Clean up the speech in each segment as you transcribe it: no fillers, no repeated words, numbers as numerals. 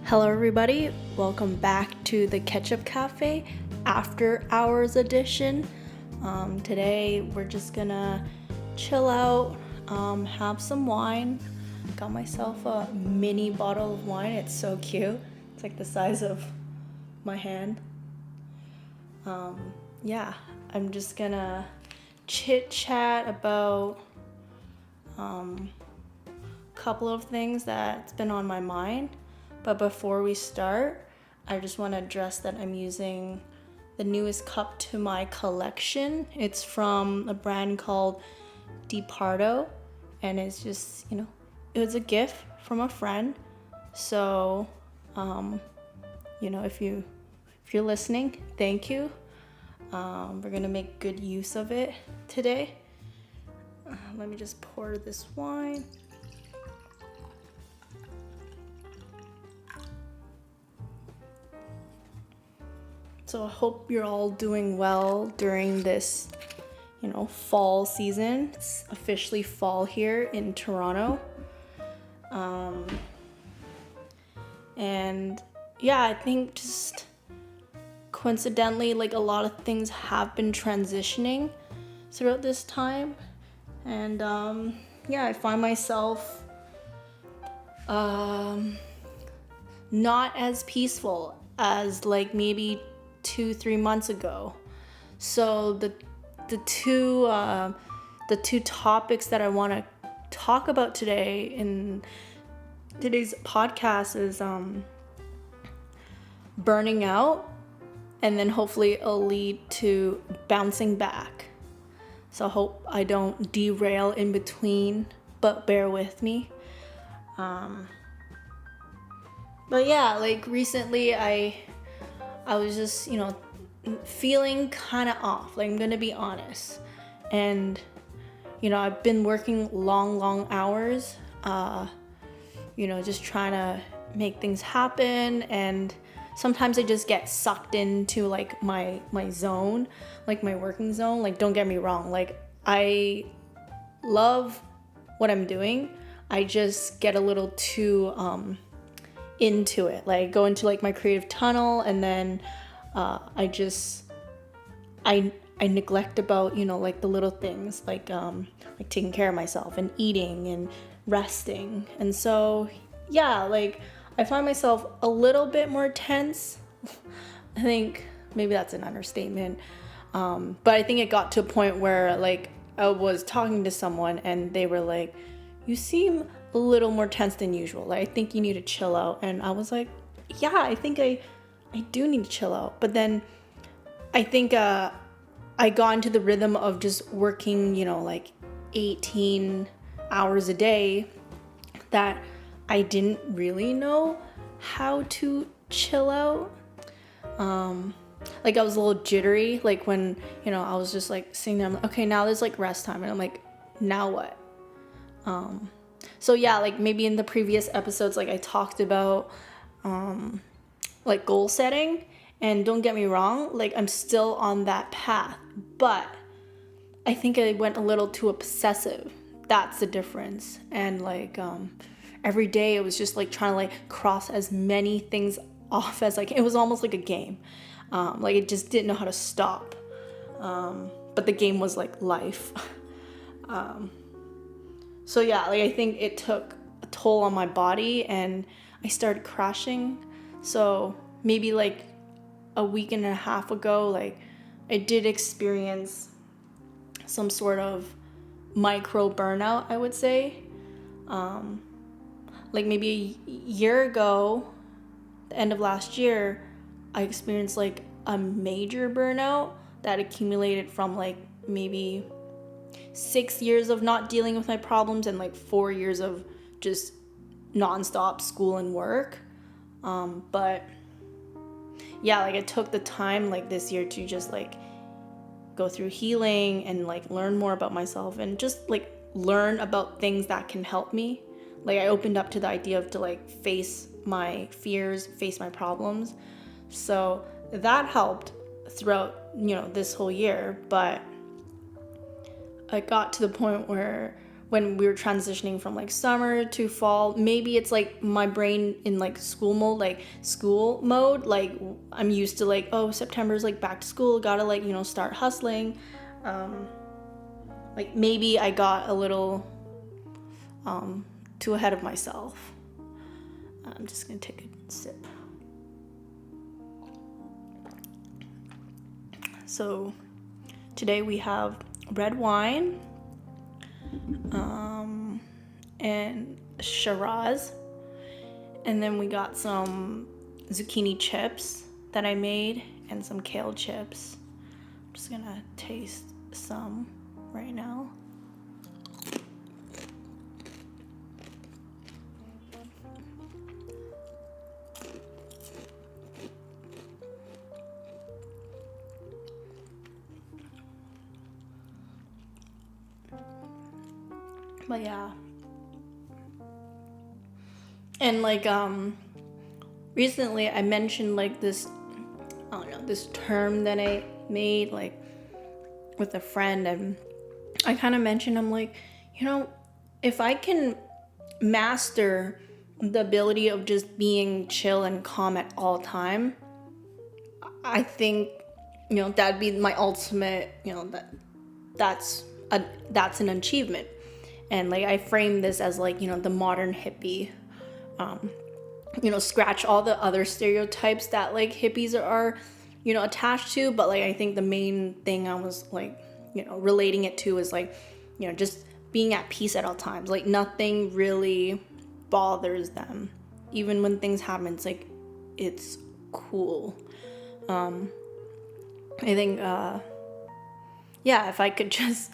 Hello everybody, welcome back to the Ketchup Café After Hours edition. Today we're just gonna chill out, have some wine. Got myself a mini bottle of wine, it's so cute. It's like the size of my hand. I'm just gonna chit chat about a couple of things that's been on my mind. But before we start, I just want to address that I'm using the newest cup to my collection. It's from a brand called DePardo, and it's just, it was a gift from a friend. So, if you're listening, thank you. We're gonna make good use of it today. Let me just pour this wine. So I hope you're all doing well during this, fall season. It's officially fall here in Toronto. I think just coincidentally, a lot of things have been transitioning throughout this time. And I find myself not as peaceful as maybe 2-3 months ago. So the two topics that I want to talk about today in today's podcast is burning out, and then hopefully it'll lead to bouncing back. So I hope I don't derail in between, but bear with me. Recently I was just, feeling kind of off. I'm gonna be honest. And, I've been working long hours, just trying to make things happen. And sometimes I just get sucked into, my zone, my working zone. Don't get me wrong. I love what I'm doing. I just get a little too, into it, go into my creative tunnel, and then I neglect about the little things like taking care of myself and eating and resting. And so I find myself a little bit more tense. I think maybe that's an understatement, but I think it got to a point where I was talking to someone and they were like, you seem a little more tense than usual. I think you need to chill out. And I was like, yeah, I think I do need to chill out. But then I think I got into the rhythm of just working, 18 hours a day, that I didn't really know how to chill out. I was a little jittery, when, I was just sitting there, I'm like, okay, now there's rest time. And I'm like, now what? Maybe in the previous episodes, I talked about, goal setting, and don't get me wrong, I'm still on that path, but I think I went a little too obsessive. That's the difference. And every day it was just trying to cross as many things off as it was almost like a game. It just didn't know how to stop. But the game was life. I think it took a toll on my body and I started crashing. So maybe a week and a half ago, I did experience some sort of micro burnout, I would say. Maybe a year ago, the end of last year, I experienced a major burnout that accumulated from maybe 6 years of not dealing with my problems and 4 years of just nonstop school and work. It took the time this year to just go through healing and learn more about myself and just learn about things that can help me. I opened up to the idea of to face my fears, face my problems. So that helped throughout, this whole year. But I got to the point where when we were transitioning from like summer to fall. Maybe it's like my brain in like school mode. Like I'm used to like, oh, September's like back to school, gotta like, start hustling. Like maybe I got a little too ahead of myself. I'm just gonna take a sip. So today we have red wine and Shiraz, and then we got some zucchini chips that I made and some kale chips. I'm just gonna taste some right now. But yeah. And like recently I mentioned like this, I don't know, this term that I made like with a friend, and I kind of mentioned, I'm like, if I can master the ability of just being chill and calm at all time, I think that'd be my ultimate, that's an achievement. And like I frame this as like the modern hippie, scratch all the other stereotypes that like hippies are attached to, but like I think the main thing I was like relating it to is like just being at peace at all times. Like nothing really bothers them, even when things happen. It's like it's cool. I think if I could just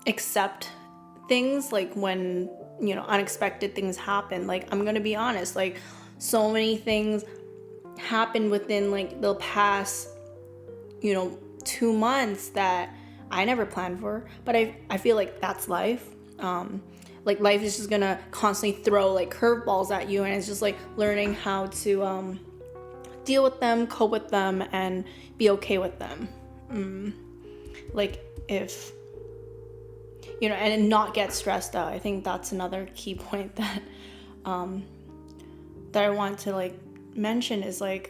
accept things, like when unexpected things happen, like I'm gonna be honest, like so many things happened within like the past 2 months that I never planned for, but I feel like that's life. Like life is just gonna constantly throw like curveballs at you, and it's just like learning how to deal with them, cope with them, and be okay with them. Like if and not get stressed out. I think that's another key point that that I want to like mention is like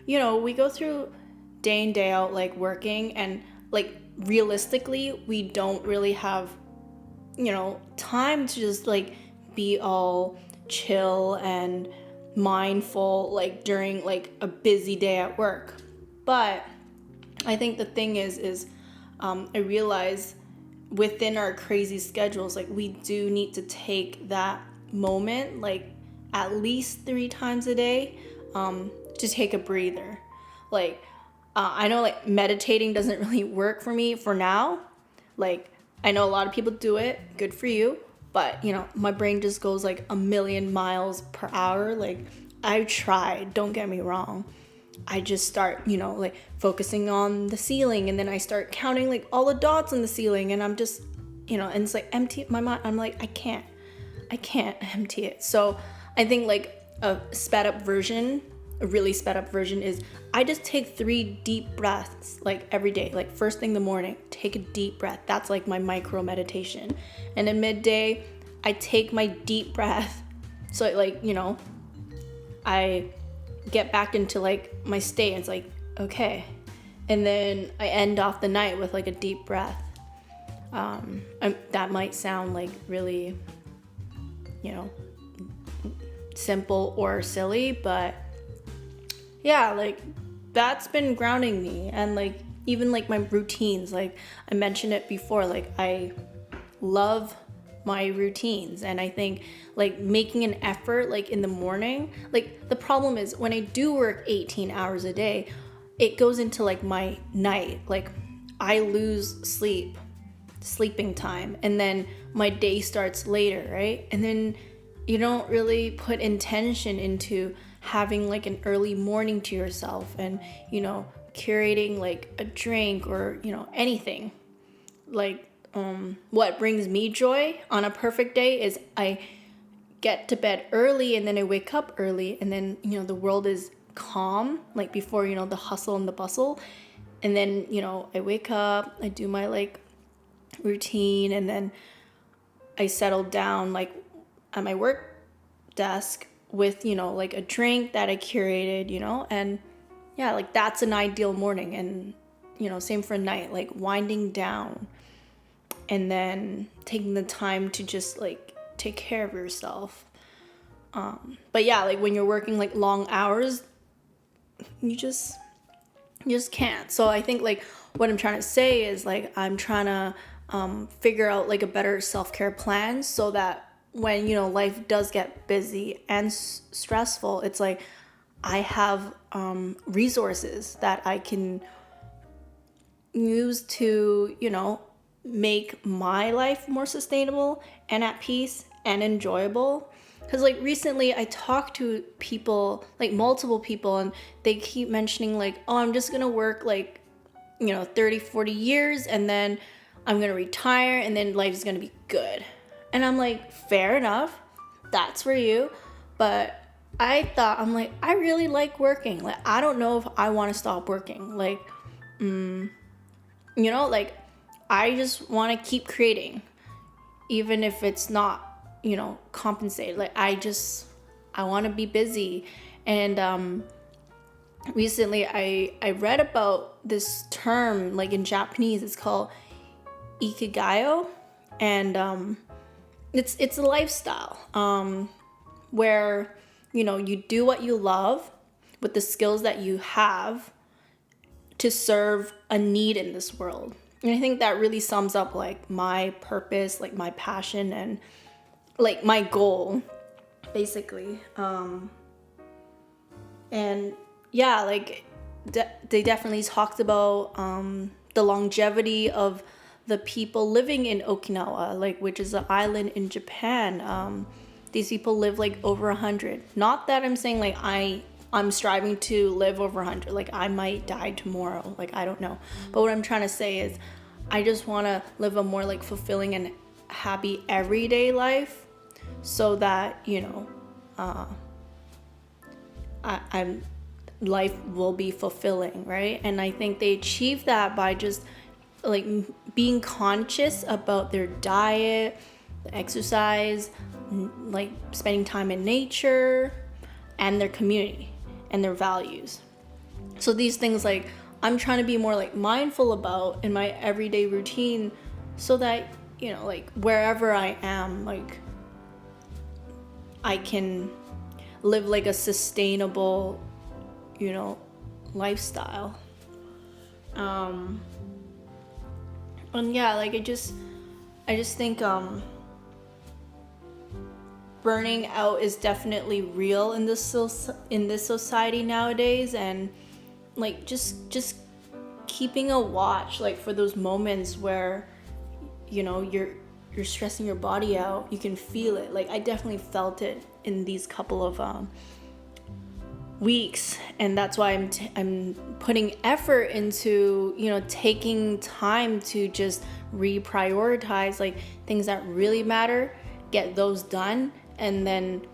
we go through day in day out like working, and like realistically we don't really have time to just like be all chill and mindful like during like a busy day at work. But I think the thing is I realize within our crazy schedules, like we do need to take that moment like at least 3 times a day to take a breather. Like I know like meditating doesn't really work for me for now. Like I know a lot of people do it, good for you, but my brain just goes like a million miles per hour. Like I've tried, don't get me wrong. I just start, like focusing on the ceiling, and then I start counting like all the dots on the ceiling, and I'm just, and it's like empty my mind. I'm like, I can't empty it. So I think like a really sped up version is I just take 3 deep breaths like every day. Like first thing in the morning, take a deep breath. That's like my micro meditation. And at midday, I take my deep breath. So like, I get back into like my state, and it's like, okay. And then I end off the night with like a deep breath. That might sound like really, simple or silly, but yeah, like that's been grounding me. And like even like my routines, like I mentioned it before, like I love my routines, and I think like making an effort like in the morning, like the problem is when I do work 18 hours a day, it goes into like my night, like I lose sleeping time, and then my day starts later, right? And then you don't really put intention into having like an early morning to yourself, and curating like a drink or anything. Like what brings me joy on a perfect day is I get to bed early, and then I wake up early, and then the world is calm, like before the hustle and the bustle. And then I wake up, I do my like routine, and then I settled down like at my work desk with, like a drink that I curated, and yeah, like that's an ideal morning. And, same for night, like winding down and then taking the time to just like take care of yourself. But yeah, like when you're working like long hours, you just can't. So I think like what I'm trying to say is like I'm trying to figure out like a better self-care plan so that when life does get busy and stressful, it's like I have resources that I can use to make my life more sustainable and at peace and enjoyable. Because like recently I talked to people, like multiple people, and they keep mentioning like, oh, I'm just gonna work like 30-40 years and then I'm gonna retire and then life's gonna be good. And I'm like, fair enough, that's for you. But I'm like, I really like working. Like, I don't know if I want to stop working. Like, like I just want to keep creating, even if it's not, compensated. Like, I want to be busy. And recently I read about this term, like in Japanese, it's called Ikigai. And it's a lifestyle where you do what you love with the skills that you have to serve a need in this world. And I think that really sums up like my purpose, like my passion, and like my goal, basically. And yeah, like they definitely talked about the longevity of the people living in Okinawa, like, which is an island in Japan. These people live like over 100. Not that I'm saying like I'm striving to live over 100. Like, I might die tomorrow. Like, I don't know. But what I'm trying to say is I just want to live a more like fulfilling and happy everyday life, so that life will be fulfilling, right? And I think they achieve that by just like being conscious about their diet, exercise, like spending time in nature, and their community and their values. So these things like I'm trying to be more like mindful about in my everyday routine, so that like wherever I am, like I can live like a sustainable lifestyle. And yeah, like I just think burning out is definitely real in this society nowadays. And like just keeping a watch like for those moments where you're stressing your body out. You can feel it. Like, I definitely felt it in these couple of weeks, and that's why I'm putting effort into taking time to just reprioritize like things that really matter, get those done, and then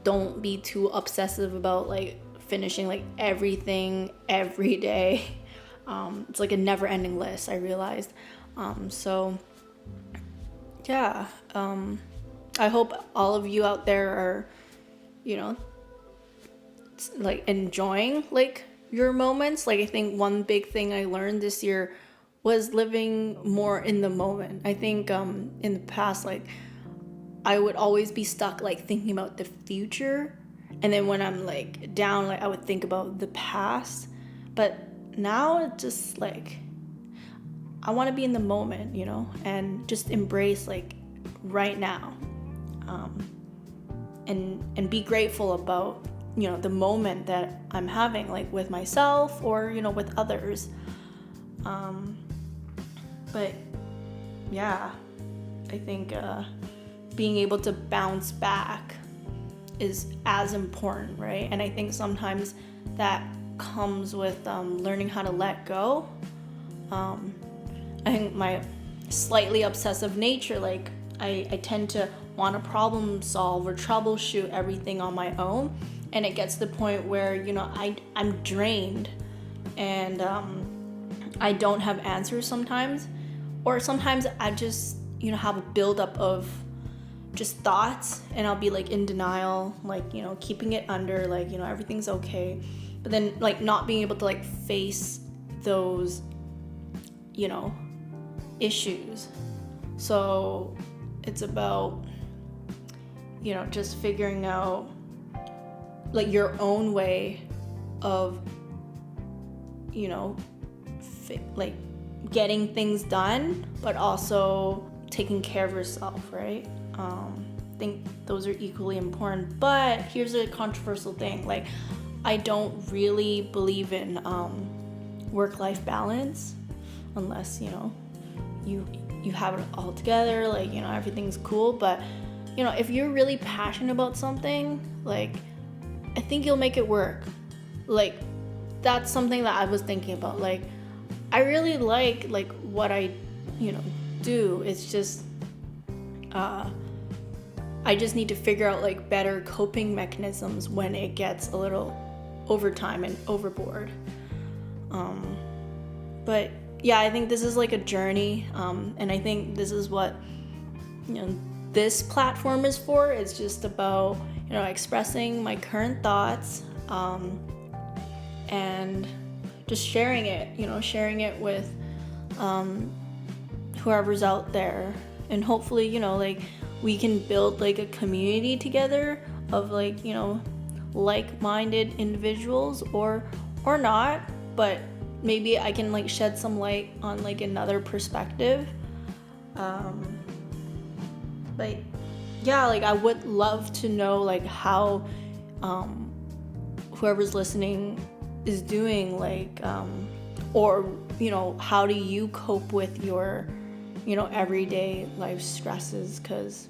don't be too obsessive about like finishing like everything every day. It's like a never-ending list, I realized. So yeah, I hope all of you out there are like enjoying like your moments. Like, I think one big thing I learned this year was living more in the moment. I think in the past, like, I would always be stuck like thinking about the future, and then when I'm like down, like I would think about the past. But now it's just like I want to be in the moment, and just embrace like right now, and be grateful about the moment that I'm having, like with myself or with others. But yeah, I think being able to bounce back is as important, right? And I think sometimes that comes with learning how to let go. I think my slightly obsessive nature, like I tend to want to problem solve or troubleshoot everything on my own, and it gets to the point where I'm drained, and I don't have answers sometimes, or sometimes have a buildup of just thoughts, and I'll be like in denial, like, keeping it under, like, everything's okay, but then like not being able to like face those, issues. So it's about, just figuring out like your own way of, like getting things done, but also taking care of yourself, right? I think those are equally important. But here's a controversial thing. Like, I don't really believe in work-life balance unless, you have it all together, like, everything's cool. But, if you're really passionate about something, like, I think you'll make it work. Like, that's something that I was thinking about. Like, I really like what I, do. It's just, I just need to figure out like better coping mechanisms when it gets a little overtime and overboard. But yeah, I think this is like a journey, and I think this is what this platform is for. It's just about expressing my current thoughts, and just sharing it with whoever's out there, and hopefully like we can build like a community together of like like-minded individuals, or not, but maybe I can like shed some light on like another perspective. But yeah, like I would love to know like how whoever's listening is doing, like or how do you cope with your everyday life stresses, because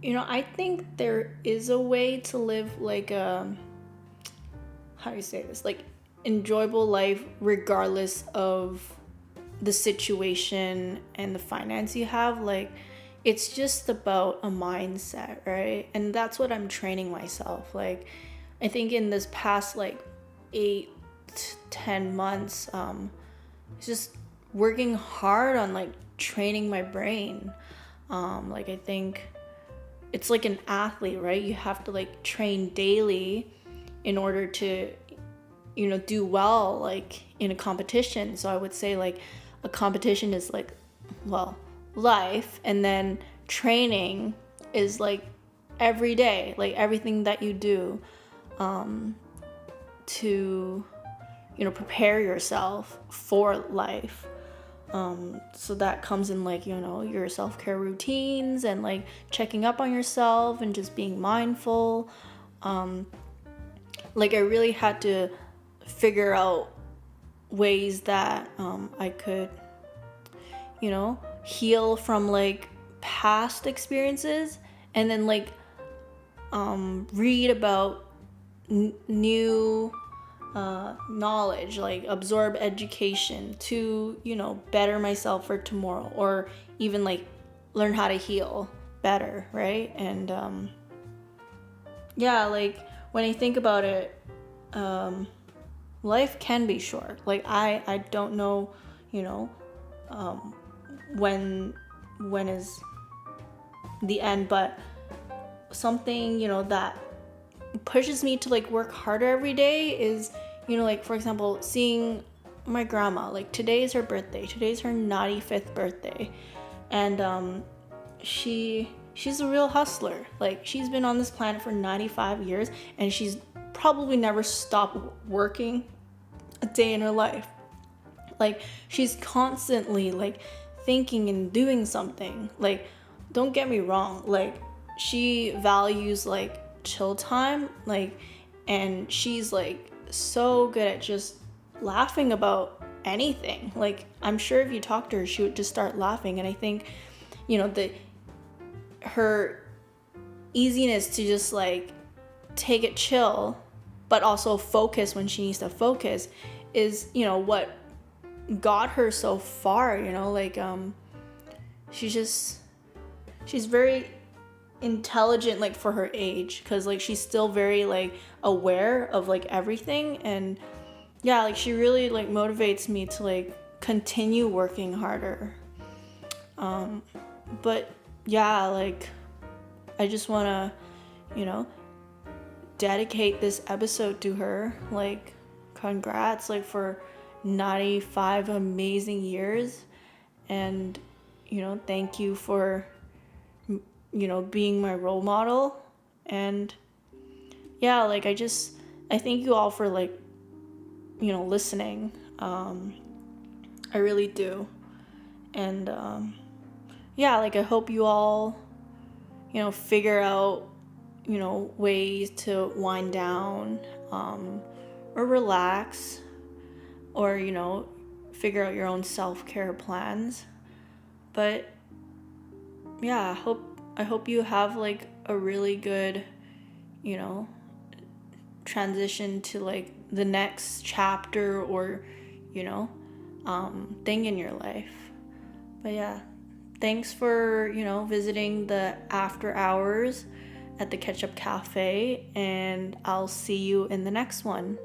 I think there is a way to live like a, how do you say this, like enjoyable life regardless of the situation and the finance you have. Like, it's just about a mindset, right? And that's what I'm training myself. Like, I think in this past like 8 to 10 months, just working hard on like training my brain. Like, I think it's like an athlete, right? You have to like train daily in order to do well like in a competition. So I would say like a competition is like, well, life, and then training is like every day, like everything that you do to prepare yourself for life. So that comes in like your self-care routines and like checking up on yourself and just being mindful. Like, I really had to figure out ways that I could heal from like past experiences, and then like read about new knowledge, like absorb education to better myself for tomorrow, or even like learn how to heal better, right? And yeah, like when I think about it, life can be short. Like, I don't know when is the end, but something that pushes me to like work harder every day is like, for example, seeing my grandma. Like, today is her birthday. Today's her 95th birthday, and she's a real hustler. Like, she's been on this planet for 95 years, and she's probably never stopped working a day in her life. Like, she's constantly like thinking and doing something. Like, don't get me wrong, like she values like chill time, like, and she's like so good at just laughing about anything. Like, I'm sure if you talk to her, she would just start laughing. And I think her easiness to just like take it chill but also focus when she needs to focus is what got her so far. Like she's very intelligent, like, for her age, because like she's still very like aware of like everything. And yeah, like she really like motivates me to like continue working harder. But yeah, like, I just want to, dedicate this episode to her. Like, congrats, like, for 95 amazing years. And, thank you for, being my role model. And yeah, like, I thank you all for, like, listening. I really do. And, yeah, like, I hope you all, figure out, ways to wind down, or relax, or, figure out your own self-care plans. But yeah, I hope you have, like, a really good, transition to, like, the next chapter or, thing in your life. But yeah, thanks for, visiting the after hours at the Ketchup Cafe, and I'll see you in the next one.